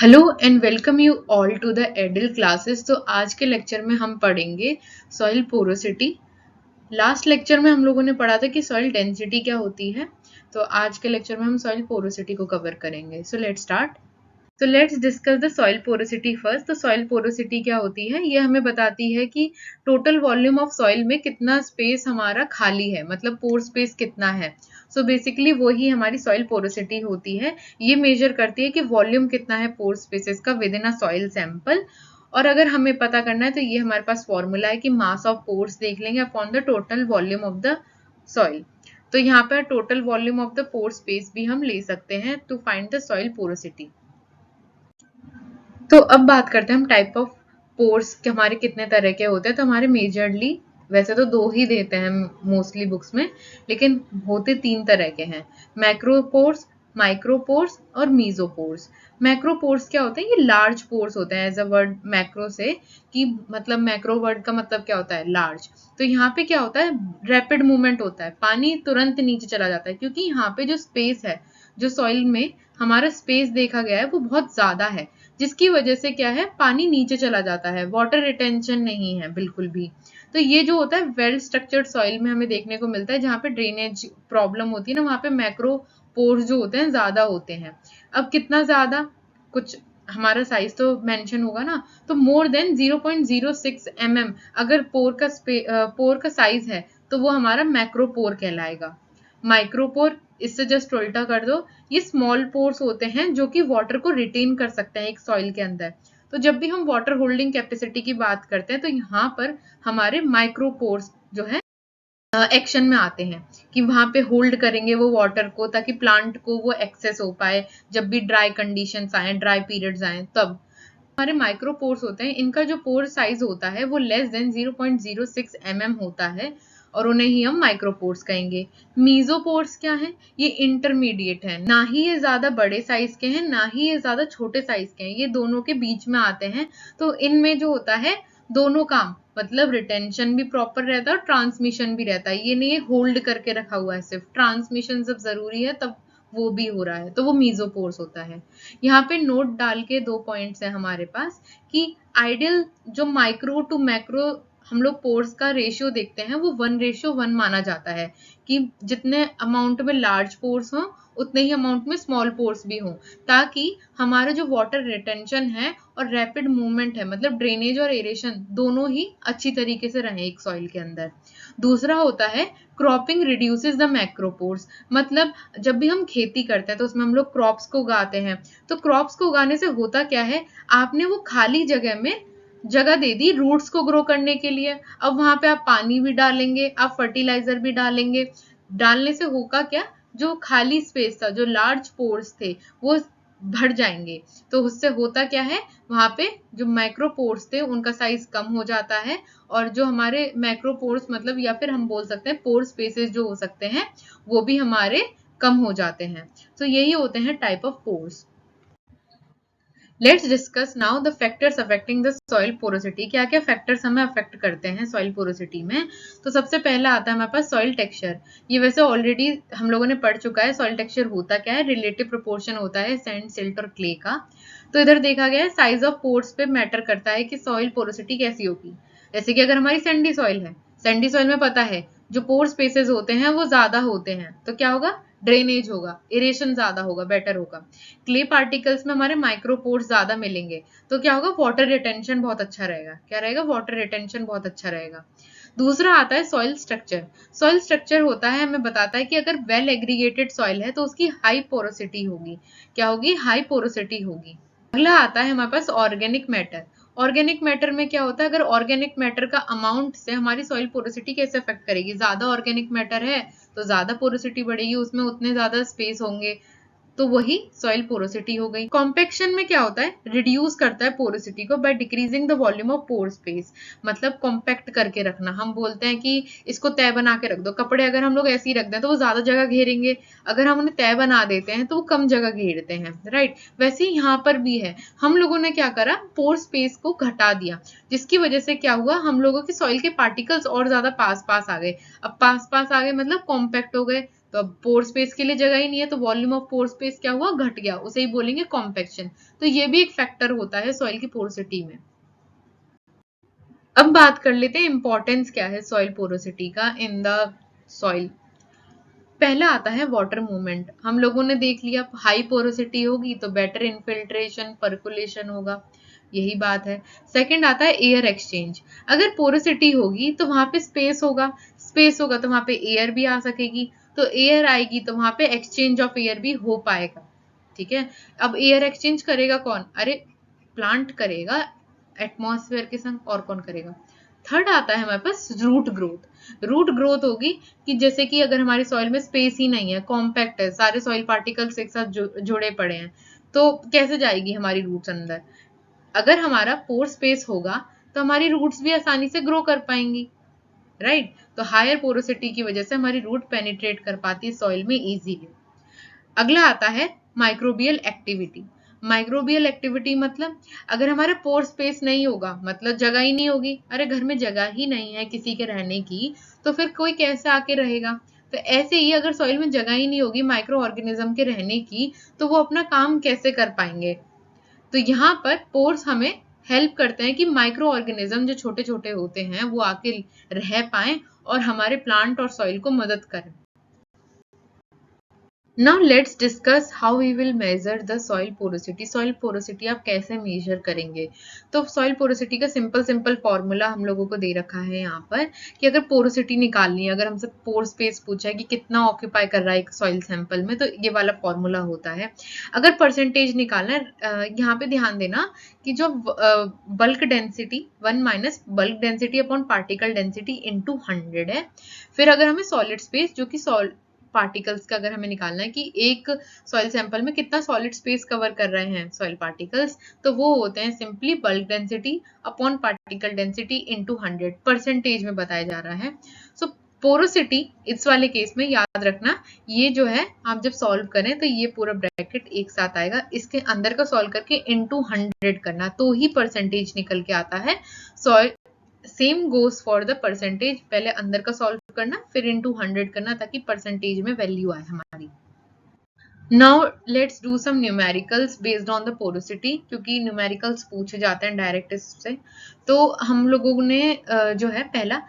Hello and welcome you all to the Adda classes. तो आज के लेक्चर में हम पढ़ेंगे सॉइल पोरोसिटी। लास्ट लेक्चर में हम लोगों ने पढ़ा था कि सॉइल डेंसिटी क्या होती है। तो आज के लेक्चर में हम सॉइल पोरोसिटी को कवर करेंगे। So let's start. तो let's discuss the soil porosity first. तो सॉइल पोरोसिटी क्या होती है? ये हमें बताती है कि टोटल वॉल्यूम ऑफ सॉइल में कितना स्पेस हमारा खाली है, मतलब पोर स्पेस कितना है। सो बेसिकली वही हमारी सॉइल पोरोसिटी होती है। ये मेजर करती है कि वॉल्यूम कितना है पोर स्पेसेस का with in a soil sample. और अगर हमें पता करना है तो ये हमारे पास फॉर्मूला है कि मास ऑफ पोर्स देख लेंगे upon the total volume of the soil. तो यहाँ पर total volume of the pore space भी हम ले सकते हैं to find the soil porosity. तो अब बात करते हैं हम टाइप ऑफ पोर्स के हमारे कितने तरह के होते हैं। तो हमारे मेजरली वैसे तो दो ही देते हैं मोस्टली बुक्स में, लेकिन होते तीन तरह के हैं। मैक्रोपोर्स, माइक्रोपोर्स और मीजोपोर्स। मैक्रोपोर्स क्या होते हैं? ये लार्ज पोर्स होते हैं। एज अ वर्ड मैक्रो से, कि मतलब मैक्रो वर्ड का मतलब क्या होता है? लार्ज। तो यहाँ पे क्या होता है? रैपिड मूवमेंट होता है, पानी तुरंत नीचे चला जाता है, क्योंकि यहाँ पे जो स्पेस है, जो सॉइल में हमारा स्पेस देखा गया है वो बहुत ज्यादा है, जिसकी वजह से क्या है, पानी नीचे चला जाता है, वाटर रिटेंशन नहीं है बिल्कुल भी। तो ये जो होता है वेल स्ट्रक्चर्ड सॉइल में हमें देखने को मिलता है। जहाँ पे ड्रेनेज प्रॉब्लम होती है ना, वहाँ पे मैक्रो पोर्स जो होते हैं ज्यादा होते हैं। अब कितना ज्यादा, कुछ हमारा साइज तो मेंशन होगा ना। तो मोर देन 0.06 mm अगर पोर का साइज है तो वो हमारा मैक्रोपोर कहलाएगा। माइक्रोपोर, इससे जस्ट उल्टा कर दो, ये स्मॉल पोर्स होते हैं जो कि वाटर को रिटेन कर सकते हैं एक सॉइल के अंदर। तो जब भी हम वाटर होल्डिंग कैपेसिटी की बात करते हैं तो यहाँ पर हमारे माइक्रोपोर्स जो है एक्शन में आते हैं, कि वहां पे होल्ड करेंगे वो वाटर को, ताकि प्लांट को वो एक्सेस हो पाए जब भी ड्राई कंडीशंस आए, ड्राई पीरियड्स आए तब। हमारे माइक्रोपोर्स होते हैं, इनका जो पोर साइज होता है वो लेस देन 0.06 mm होता है, और उन्हें ही हम माइक्रोपोर्स कहेंगे। मीजोपोर्स क्या है? ये इंटरमीडिएट है, ना ही ये ज्यादा बड़े साइज के हैं ना ही ये ज्यादा छोटे साइज के हैं, ये दोनों के बीच में आते हैं। तो इनमें जो होता है दोनों काम, मतलब रिटेंशन भी प्रॉपर रहता है और ट्रांसमिशन भी रहता है। ये नहीं है होल्ड करके रखा हुआ है, सिर्फ ट्रांसमिशन जब जरूरी है तब वो भी हो रहा है, तो वो मीजोपोर्स होता है। यहाँ पे नोट डाल के दो पॉइंट्स है हमारे पास, कि आइडियल जो माइक्रो टू मैक्रो हम लोग पोर्स का रेशियो देखते हैं वो 1:1 माना जाता है, कि जितने अमाउंट में लार्ज पोर्स हों उतने ही अमाउंट में स्मॉल पोर्स भी हों, ताकि हमारा जो वाटर रिटेंशन है और रैपिड मूवमेंट है, मतलब ड्रेनेज और एरेशन दोनों ही अच्छी तरीके से रहे एक सॉइल के अंदर। दूसरा होता है क्रॉपिंग रिड्यूसेस द मैक्रोपोर्स। मतलब जब भी हम खेती करते हैं तो उसमें हम लोग क्रॉप्स को उगाते हैं। तो क्रॉप्स को उगाने से होता क्या है, आपने वो खाली जगह में जगह दे दी रूट्स को ग्रो करने के लिए। अब वहां पे आप पानी भी डालेंगे, आप फर्टिलाइजर भी डालेंगे। डालने से होगा क्या, जो खाली स्पेस था, जो लार्ज पोर्स थे, वो भर जाएंगे। तो उससे होता क्या है, वहां पे जो माइक्रोपोर्स थे उनका साइज कम हो जाता है, और जो हमारे मैक्रोपोर्स, मतलब या फिर हम बोल सकते हैं पोर स्पेसेस जो हो सकते हैं, वो भी हमारे कम हो जाते हैं। तो यही होते हैं type of pores. Let's discuss now the factors affecting the soil porosity. क्या क्या फैक्टर्स हमें अफेक्ट करते हैं सॉइल पोरोसिटी में? तो सबसे पहला आता है हमारे पास सॉइल टेक्सचर। ये वैसे ऑलरेडी हम लोगों ने पढ़ चुका है। सॉइल टेक्सचर होता क्या है? रिलेटिव प्रोपोर्शन होता है सैंड, सिल्ट और क्ले का। तो इधर देखा गया है साइज ऑफ पोर्स पे मैटर करता है कि सॉइल पोरोसिटी कैसी होगी। जैसे कि अगर हमारी सैंडी सॉइल है, सैंडी सॉइल में पता है जो पोर स्पेसेस होते हैं वो ज्यादा होते हैं, तो क्या होगा, ड्रेनेज होगा, एरेशन ज्यादा होगा, बेटर होगा। क्ले पार्टिकल्स में हमारे माइक्रोपोर्स ज्यादा मिलेंगे, तो क्या होगा, वाटर रिटेंशन बहुत अच्छा रहेगा। क्या रहेगा? वाटर रिटेंशन बहुत अच्छा रहेगा। दूसरा आता है सॉइल स्ट्रक्चर। सॉइल स्ट्रक्चर होता है, हमें बताता है कि अगर वेल एग्रीगेटेड सॉइल है तो उसकी हाई पोरोसिटी होगी। क्या होगी? हाई पोरोसिटी होगी। अगला आता है हमारे पास ऑर्गेनिक मैटर। ऑर्गेनिक मैटर में क्या होता है, अगर ऑर्गेनिक मैटर का अमाउंट से हमारी सॉइल पोरोसिटी कैसे अफेक्ट करेगी। ज्यादा ऑर्गेनिक मैटर है तो ज्यादा पोरोसिटी बढ़ेगी, उसमें उतने ज्यादा स्पेस होंगे, तो वही सॉइल पोरोसिटी हो गई। कॉम्पेक्शन में क्या होता है, रिड्यूस करता है पोरोसिटी को by decreasing the volume of pore space. मतलब कॉम्पैक्ट करके रखना। हम बोलते हैं कि इसको तय बना के रख दो। कपड़े अगर हम लोग ऐसे ही रख दें तो वो ज्यादा जगह घेरेंगे, अगर हम उन्हें तय बना देते हैं तो वो कम जगह घेरते हैं, राइट। वैसे ही यहाँ पर भी है, हम लोगों ने क्या करा, पोर स्पेस को घटा दिया, जिसकी वजह से क्या हुआ, हम लोगों के सॉइल के पार्टिकल्स और ज्यादा पास पास आ गए। अब पास पास आ गए मतलब कॉम्पैक्ट हो गए, तो अब पोर स्पेस के लिए जगह ही नहीं है, तो वॉल्यूम ऑफ पोर स्पेस क्या हुआ, घट गया, उसे ही बोलेंगे कॉम्पैक्शन। तो ये भी एक फैक्टर होता है सॉइल की पोरोसिटी में। अब बात कर लेते हैं इंपॉर्टेंस क्या है सॉइल पोरोसिटी का इन द सॉइल। पहला आता है वाटर मूवमेंट। हम लोगों ने देख लिया हाई पोरोसिटी होगी तो बेटर इनफिल्ट्रेशन पर्कुलेशन होगा, यही बात है। सेकंड आता है एयर एक्सचेंज। अगर पोरोसिटी होगी तो वहां पे स्पेस होगा, स्पेस होगा तो वहां पे एयर भी आ सकेगी, तो एयर आएगी तो वहां पे एक्सचेंज ऑफ एयर भी हो पाएगा। ठीक है, अब एयर एक्सचेंज करेगा कौन, अरे प्लांट करेगा एटमॉस्फेयर के संग, और कौन करेगा। थर्ड आता है हमारे पास रूट ग्रोथ। रूट ग्रोथ होगी कि जैसे कि अगर हमारे सॉइल में स्पेस ही नहीं है, कॉम्पैक्ट है, सारे सॉइल पार्टिकल्स एक साथ जुड़े पड़े हैं, तो कैसे जाएगी हमारी रूट्स अंदर। अगर हमारा पोर स्पेस होगा तो हमारी रूट्स भी आसानी से ग्रो कर पाएंगी, राइट। तो हायर पोरोसिटी की वजह से हमारी रूट पेनिट्रेट कर पाती है सॉइल में इजीली। अगला आता है माइक्रोबियल एक्टिविटी। माइक्रोबियल एक्टिविटी मतलब अगर हमारा पोर स्पेस नहीं होगा, मतलब जगह ही नहीं होगी, अरे घर में जगह ही नहीं है किसी के रहने की, तो फिर कोई कैसे आके रहेगा। तो ऐसे ही अगर सॉइल में जगह ही नहीं होगी माइक्रो ऑर्गेनिज्म के रहने की, तो वो अपना काम कैसे कर पाएंगे। तो यहाँ पर पोर्स हमें हेल्प करते हैं कि माइक्रो ऑर्गेनिज्म जो छोटे छोटे होते हैं वो आके रह पाए और हमारे प्लांट और सॉइल को मदद करें। Now let's discuss how we will measure the soil porosity. Soil porosity आप कैसे measure करेंगे। तो soil porosity का सिंपल फॉर्मूला हम लोगों को दे रखा है यहाँ पर कि अगर पोरोसिटी निकालनी है, अगर हमसे पोर स्पेस पूछा है कि कितना ऑक्यूपाई कर रहा है एक सॉइल सैंपल में, तो ये वाला फॉर्मूला होता है। अगर परसेंटेज निकालना है, यहाँ पे ध्यान देना कि जो bulk density 1 minus bulk density upon particle density into 100 है। फिर अगर हमें सॉलिड स्पेस जो कि पार्टिकल्स का अगर हमें निकालना है कि एक सॉइल सैंपल में कितना सॉलिड स्पेस कवर कर रहे हैं सॉइल पार्टिकल्स, तो वो होते हैं simply bulk density upon particle density into 100, percentage में बताया जा रहा है। सो पोरोसिटी इस वाले केस में याद रखना, ये जो है आप जब सॉल्व करें तो ये पूरा ब्रैकेट एक साथ आएगा, इसके अंदर का सॉल्व करके इनटू 100 करना, तो ही परसेंटेज निकल के आता है। Soil same goes for the percentage, पहले अंदर का सॉल्व करना फिर इनटू 100 करना ताकि परसेंटेज में वैल्यू आए हमारी। Now let's do some numericals based on the porosity, क्योंकि न्यूमेरिकल्स पूछे जाते हैं डायरेक्ट इससे। तो हम लोगों ने जो है पहला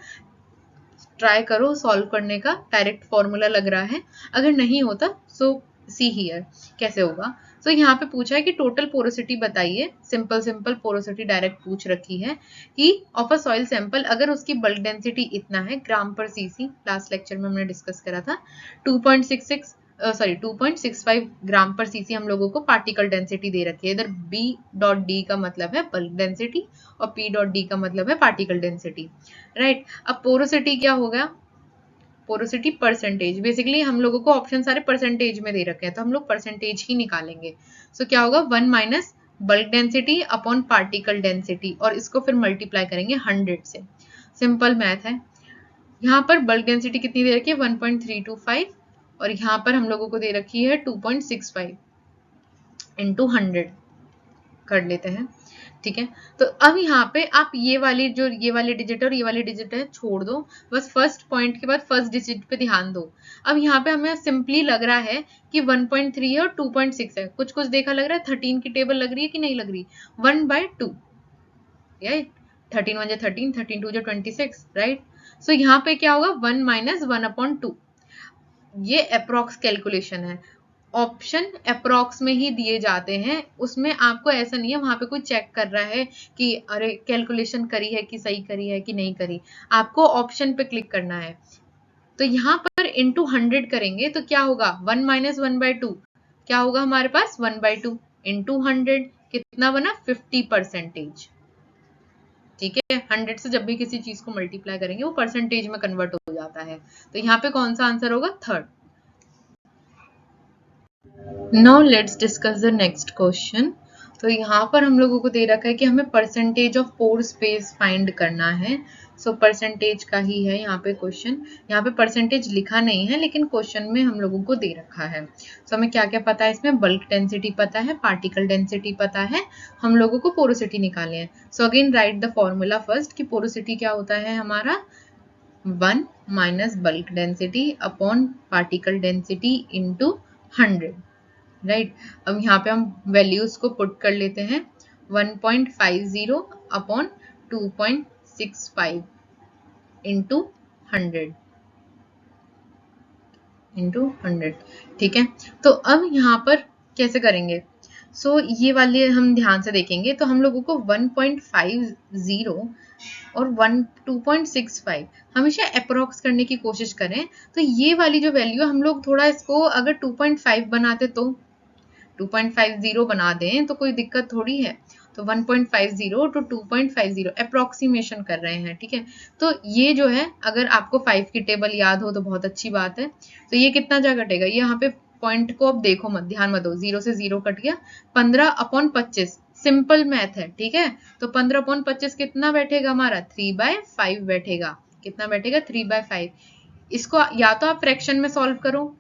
ट्राई करो सॉल्व करने का, डायरेक्ट फॉर्मूला लग रहा है, अगर नहीं होता सो सी हियर कैसे होगा। तो यहाँ पे पूछा है कि टोटल पोरोसिटी बताइए, सिंपल पोरोसिटी डायरेक्ट पूछ रखी है कि ऑफ अ सॉइल सैंपल, अगर उसकी बल्क डेंसिटी इतना है ग्राम पर सीसी, लास्ट लेक्चर में हमने डिस्कस करा था 2.65 ग्राम पर सीसी हम लोगों को पार्टिकल डेंसिटी दे रखी है। इधर B.D का मतलब है बल्क डेंसिटी और P.D का मतलब है पार्टिकल डेंसिटी, राइट। अब पोरोसिटी क्या होगा, पोरोसिटी परसेंटेज, बेसिकली हम लोगों को ऑप्शन सारे परसेंटेज में दे रखे हैं तो हम लोग परसेंटेज ही निकालेंगे। सो क्या होगा 1 minus bulk density upon particle density, और इसको फिर मल्टीप्लाई करेंगे 100 से। सिंपल मैथ है। यहाँ पर बल्क डेंसिटी कितनी दे रखी है 1.325 और यहाँ पर हम लोगों को दे रखी है 2.65 इंटू 100 कर लेते हैं, ठीक है। तो अब यहाँ पे आप ये वाली डिजिट और ये वाली डिजिट है छोड़ दो, बस फर्स्ट पॉइंट के बाद फर्स्ट डिजिट पे ध्यान दो। अब यहाँ पे हमें सिंपली लग रहा है कि 1.3 है और 2.6 है, कुछ देखा लग रहा है 13 की टेबल लग रही है कि नहीं लग रही, 1/2, राइट। 13 1 13, 13 2 26, राइट। सो यहाँ पे क्या होगा 1 माइनस 1/2, ये अप्रॉक्स कैलकुलेशन है। ऑप्शन अप्रॉक्स में ही दिए जाते हैं, उसमें आपको ऐसा नहीं है वहां पे कोई चेक कर रहा है कि अरे कैलकुलेशन करी है कि सही करी है कि नहीं करी, आपको ऑप्शन पे क्लिक करना है। तो यहाँ पर इंटू 100 करेंगे तो क्या होगा 1 माइनस 1/2, क्या होगा हमारे पास 1/2 इंटू 100, कितना बना 50%, ठीक है। 100 से जब भी किसी चीज को मल्टीप्लाई करेंगे वो परसेंटेज में कन्वर्ट हो जाता है। तो यहाँ पे कौन सा आंसर होगा, third. Now let's discuss the next question. तो यहाँ पर हम लोगों को दे रखा है कि हमें percentage of pore space find करना है। सो परसेंटेज का ही है यहाँ पे क्वेश्चन, यहाँ पे परसेंटेज लिखा नहीं है लेकिन क्वेश्चन में हम लोगों को दे रखा है। सो हमें क्या क्या पता है इसमें, बल्क डेंसिटी पता है, पार्टिकल डेंसिटी पता है, हम लोगों को पोरोसिटी निकालनी है। So again right the formula first कि पोरोसिटी क्या होता है हमारा 1 minus bulk density upon particle density into 100, right. अब यहाँ पे हम वैल्यूज को पुट कर लेते हैं, 1.50 अपॉन 2.65 इंटू 100, ठीक है। तो अब यहाँ पर कैसे करेंगे, ये वाले हम ध्यान से देखेंगे तो हम लोगों को 1.50 और 2.65 हमेशा अप्रोक्स करने की कोशिश करें। तो ये वाली जो वैल्यू हम लोग थोड़ा इसको अगर 2.5 बनाते तो 2.50 बना दें तो कोई दिक्कत थोड़ी है। तो 1.50 to 2.50 अप्रोक्सीमेशन कर रहे हैं, ठीक है। तो ये जो है अगर आपको 5 की टेबल याद हो तो बहुत अच्छी बात है। तो ये कितना जा घटेगा, ये यहाँ पे पॉइंट को अब देखो मत, ध्यान मत दो, 0 से 0 कट गया, 15/25 सिंपल मैथ है, ठीक है। तो 15/25 कितना बैठेगा हमारा, 3/5 बैठेगा। कितना बैठेगा, 3/5। इसको या तो आप फ्रैक्शन में सॉल्व करो,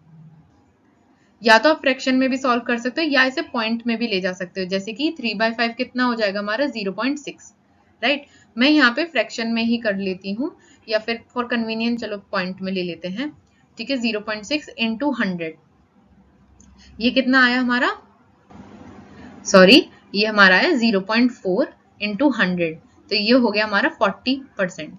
या तो आप फ्रैक्शन में भी सॉल्व कर सकते हो, या इसे पॉइंट में भी ले जा सकते हो। जैसे कि 3/5 कितना हो जाएगा हमारा, 0.6, राइट। मैं यहाँ पे फ्रैक्शन में ही कर लेती हूँ, या फिर फॉर कन्वीनियंस चलो पॉइंट में ले लेते हैं, ठीक है। 0.6 इंटू 100, ये कितना आया हमारा, सॉरी ये हमारा है 0.4 इंटू 100, तो ये हो गया हमारा 40%।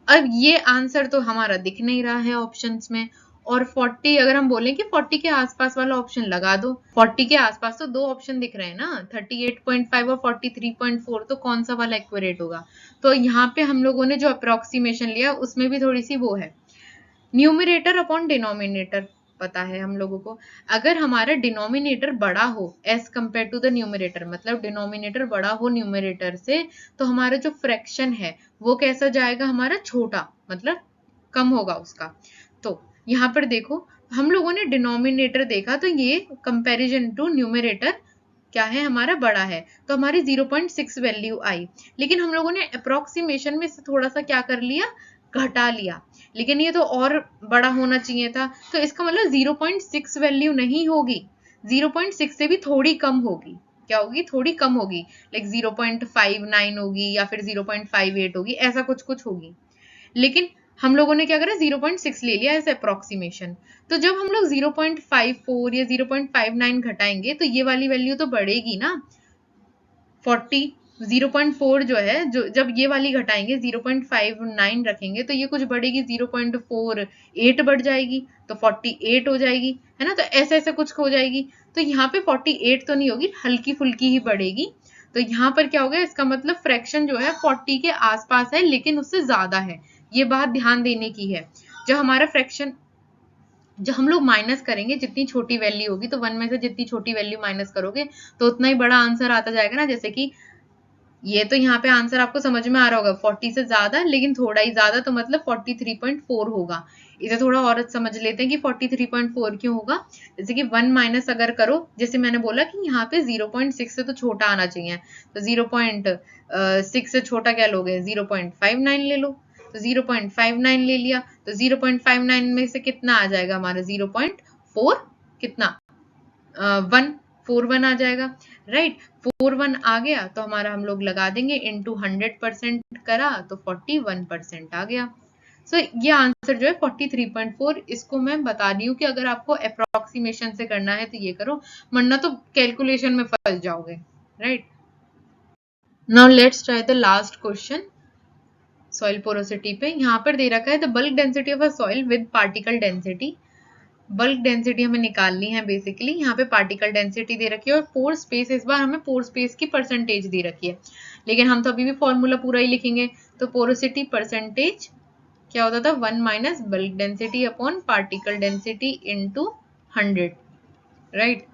अब ये आंसर तो हमारा दिख नहीं रहा है ऑप्शंस में, और 40 अगर हम बोलें कि 40 के आसपास वाला ऑप्शन लगा दो, 40 के आसपास तो दो ऑप्शन दिख रहे हैं ना, 38.5 और 43.4, तो कौन सा वाला एक्यूरेट होगा। तो यहाँ पे हम लोगों ने जो अप्रोक्सीमेशन लिया उसमें भी थोड़ी सी वो है, न्यूमरेटर अपॉन डिनोमिनेटर पता है हम लोगों को। अगर हमारा डिनोमिनेटर बड़ा हो as compared to the numerator, मतलब डिनोमिनेटर बड़ा हो न्यूमरेटर से, तो हमारा जो फ्रैक्शन है वो कैसा जाएगा, हमारा छोटा, मतलब कम होगा उसका। तो यहाँ पर देखो हम लोगों ने डिनोमिनेटर देखा, तो ये कंपैरिजन टू न्यूमरेटर क्या है, हमारा बड़ा है, तो हमारी 0.6 वैल्यू आई। लेकिन हम लोगों ने अप्रोक्सीमेशन में से थोड़ा सा क्या कर लिया, घटा लिया, लेकिन ये तो और बड़ा होना चाहिए था। तो इसका मतलब 0.6 वैल्यू नहीं होगी, 0.6 से भी थोड़ी कम होगी। क्या होगी, थोड़ी कम होगी, लाइक 0.59 होगी या फिर 0.58 होगी, ऐसा कुछ कुछ होगी। लेकिन हम लोगों ने क्या करा, 0.6 ले लिया एज अप्रोक्सीमेशन। तो जब हम लोग 0.54 या 0.59 घटाएंगे तो ये वाली वैल्यू तो बढ़ेगी ना, 40, 0.4 जो है, जो जब ये वाली घटाएंगे 0.59 रखेंगे तो ये कुछ बढ़ेगी, 0.48 बढ़ जाएगी, तो 48 हो जाएगी, है ना। तो ऐसे ऐसे कुछ हो जाएगी। तो यहाँ पे 48 तो नहीं होगी, हल्की फुल्की ही बढ़ेगी। तो यहाँ पर क्या हो गया, इसका मतलब फ्रैक्शन जो है 40 के आसपास है लेकिन उससे ज्यादा है। ये बात ध्यान देने की है। जब हमारा फ्रैक्शन, जब हम लोग माइनस करेंगे, जितनी छोटी वैल्यू होगी, तो 1 में से जितनी छोटी वैल्यू माइनस करोगे तो उतना ही बड़ा आंसर आता जाएगा ना। जैसे कि ये तो यहाँ पे आंसर आपको समझ में आ रहा होगा, 40 से ज्यादा लेकिन थोड़ा ही ज्यादा, तो मतलब 43.4 होगा। इसे थोड़ा और समझ लेते हैं कि 43.4 क्यों होगा। जैसे कि 1 माइनस अगर करो, जैसे मैंने बोला कि यहाँ पे 0.6 से तो छोटा आना चाहिए, तो 0.6 से छोटा क्या लोगे, 0.59 ले लो। तो 0.59 ले लिया, तो 0.59 में से कितना आ जाएगा हमारा, 0.4 कितना, 141 आ जाएगा, राइट। 41 आ गया तो हमारा हम लोग लगा देंगे इंटू 100% करा तो 41% आ गया। ये आंसर जो है 43.4। इसको मैं बता रही हूँ कि अगर आपको अप्रोक्सीमेशन से करना है तो ये करो, वरना तो कैलकुलेशन में फंस जाओगे, right. Now let's try the last question soil porosity पे। यहाँ पर दे रखा है the bulk density of a soil with particle density. Bulk density हमें निकालनी है बेसिकली। यहाँ पे पार्टिकल डेंसिटी दे रखी है और पोर स्पेस, इस बार हमें पोर स्पेस की परसेंटेज दे रखी है, लेकिन हम तो अभी भी फॉर्मूला पूरा ही लिखेंगे। तो पोरोसिटी परसेंटेज क्या होता था, 1 minus bulk density upon particle density into 100, right.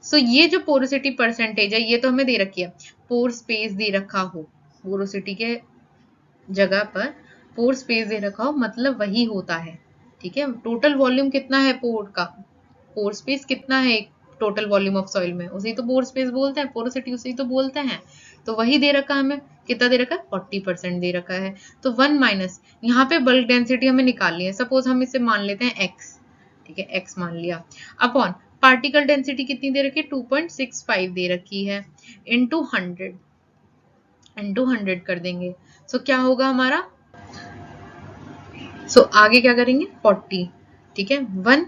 ये जो पोरोसिटी परसेंटेज है ये तो हमें दे रखी है, पोर स्पेस दे रखा हो, पोरोसिटी के जगह पर पोर स्पेस दे रखा हो, मतलब वही होता है, ठीक है। टोटल वॉल्यूम कितना है पोर का, पोर स्पेस कितना है टोटल वॉल्यूम ऑफ सॉइल में, उसी तो पोर स्पेस बोलते हैं, पोरोसिटी उसी तो बोलते हैं। तो वही दे रखा है हमें, कितना दे रखा है, 40% दे रखा है। तो 1 माइनस, यहाँ पे बल्क डेंसिटी हमें निकालनी है, सपोज हम इसे मान लेते हैं x, ठीक है, x मान लिया, अपॉन पार्टिकल डेंसिटी कितनी दे रखी है, 2.65 दे रखी है, इंटू 100 कर देंगे। क्या होगा हमारा, सो आगे क्या करेंगे 40, ठीक है 1।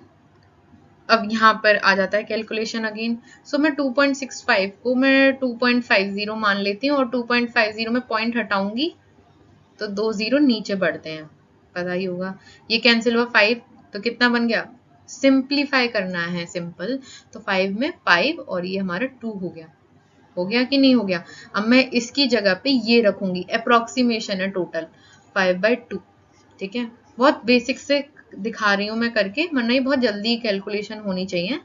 अब यहाँ पर आ जाता है कैलकुलेशन अगेन। सो मैं 2.65 को मैं 2.50 मान लेती हूँ और 2.50 में पॉइंट हटाऊंगी तो 2 0 नीचे बढ़ते हैं, पता ही होगा। ये कैंसिल हुआ 5, तो कितना बन गया, सिंप्लीफाई करना है सिंपल, तो 5 में 5 और ये हमारा 2 हो गया कि नहीं हो गया। अब मैं इसकी जगह पे ये रखूंगी, अप्रोक्सीमेशन है टोटल 5/2, ठीक है। बहुत बेसिक से दिखा रही हूँ मैं करके, वरना ये बहुत जल्दी कैलकुलेशन होनी चाहिए।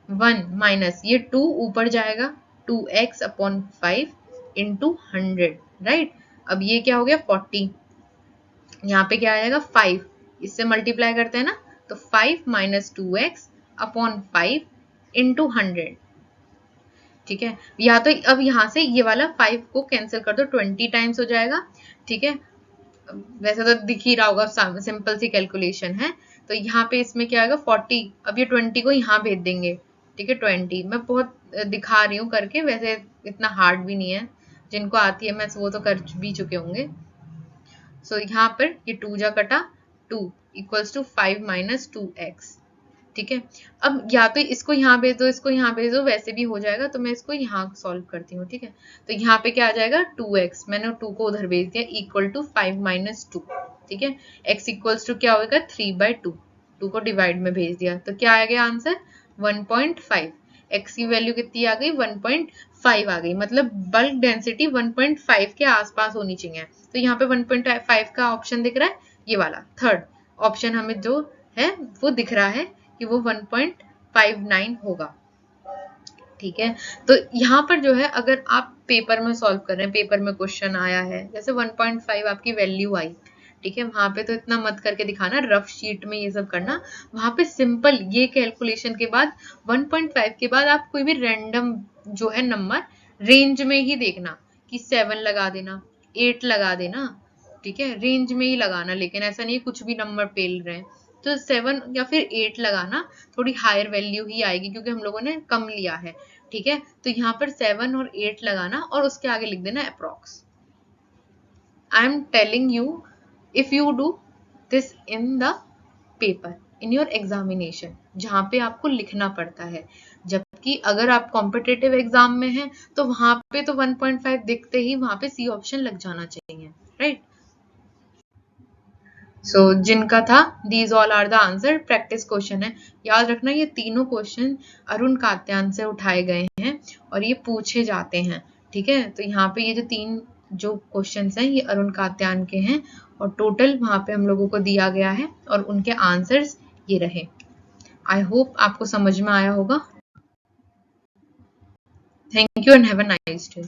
1 माइनस ये 2 ऊपर जाएगा, 2x अपॉन 5 इंटू 100, राइट। अब ये क्या हो गया 40, यहाँ पे क्या आ जाएगा 5, इससे मल्टीप्लाई करते हैं ना, तो 5 माइनस 2x अपॉन 5 इंटू 100, ठीक है। या तो अब यहाँ से ये वाला 5 को कैंसिल कर दो, 20 टाइम्स हो जाएगा, ठीक है। वैसे तो दिख ही रहा होगा, सिंपल सी कैलकुलेशन है। तो यहाँ पे इसमें क्या आएगा 40, अब ये 20 को यहाँ भेज देंगे, ठीक है 20। मैं बहुत दिखा रही हूँ करके, वैसे इतना हार्ड भी नहीं है, जिनको आती है मैथ्स वो तो कर भी चुके होंगे। सो यहाँ पर ये 2 जा कटा 2 इक्वल्स टू 5 माइनस 2x, ठीक है। अब या तो इसको यहाँ भेज दो, इसको यहाँ भेज दो, वैसे भी हो जाएगा, तो मैं इसको यहाँ सॉल्व करती हूँ, ठीक है। तो यहाँ पे क्या आ जाएगा 2x, मैंने 2 को उधर भेज दिया, इक्वल टू 5 माइनस 2, ठीक है। x इक्वल्स टू क्या होगा 3/2, 2 को डिवाइड में भेज दिया, तो क्या आ गया आंसर 1.5। x की वैल्यू कितनी आ गई 1.5 आ गई, मतलब बल्क डेंसिटी 1.5 के आसपास होनी चाहिए। तो यहाँ पे 1.5 का ऑप्शन दिख रहा है, ये वाला थर्ड ऑप्शन हमें जो है वो दिख रहा है कि वो 1.59 होगा, ठीक है। तो यहाँ पर जो है अगर आप पेपर में सॉल्व कर रहे हैं, पेपर में क्वेश्चन आया है, जैसे 1.5 आपकी वैल्यू आई, ठीक है, वहां पे तो इतना मत करके दिखाना, रफ शीट में ये सब करना। वहां पे सिंपल ये कैलकुलेशन के बाद 1.5 के बाद आप कोई भी रैंडम जो है नंबर रेंज में ही देखना, कि 7 लगा देना, 8 लगा देना, ठीक है, रेंज में ही लगाना, लेकिन ऐसा नहीं कुछ भी नंबर पेल रहे हैं। तो 7 या फिर 8 लगाना, थोड़ी हायर वैल्यू ही आएगी क्योंकि हम लोगों ने कम लिया है, ठीक है। तो यहाँ पर 7 और 8 लगाना और उसके आगे लिख देना approx. I am telling you, if you do this in the paper in your examination, जहाँ पे आपको लिखना पड़ता है, जबकि अगर आप कॉम्पिटेटिव एग्जाम में हैं तो वहां पे तो 1.5 दिखते ही वहां पे सी ऑप्शन लग जाना चाहिए, राइट। सो जिनका था these all are the answer, practice question है, याद रखना ये तीनों क्वेश्चन अरुण कात्यायन से उठाए गए हैं और ये पूछे जाते हैं, ठीक है। तो यहाँ पे ये जो 3 जो क्वेश्चंस हैं ये अरुण कात्यायन के हैं और टोटल वहां पे हम लोगों को दिया गया है और उनके आंसर्स ये रहे। आई होप आपको समझ में आया होगा। Thank you and have a nice day.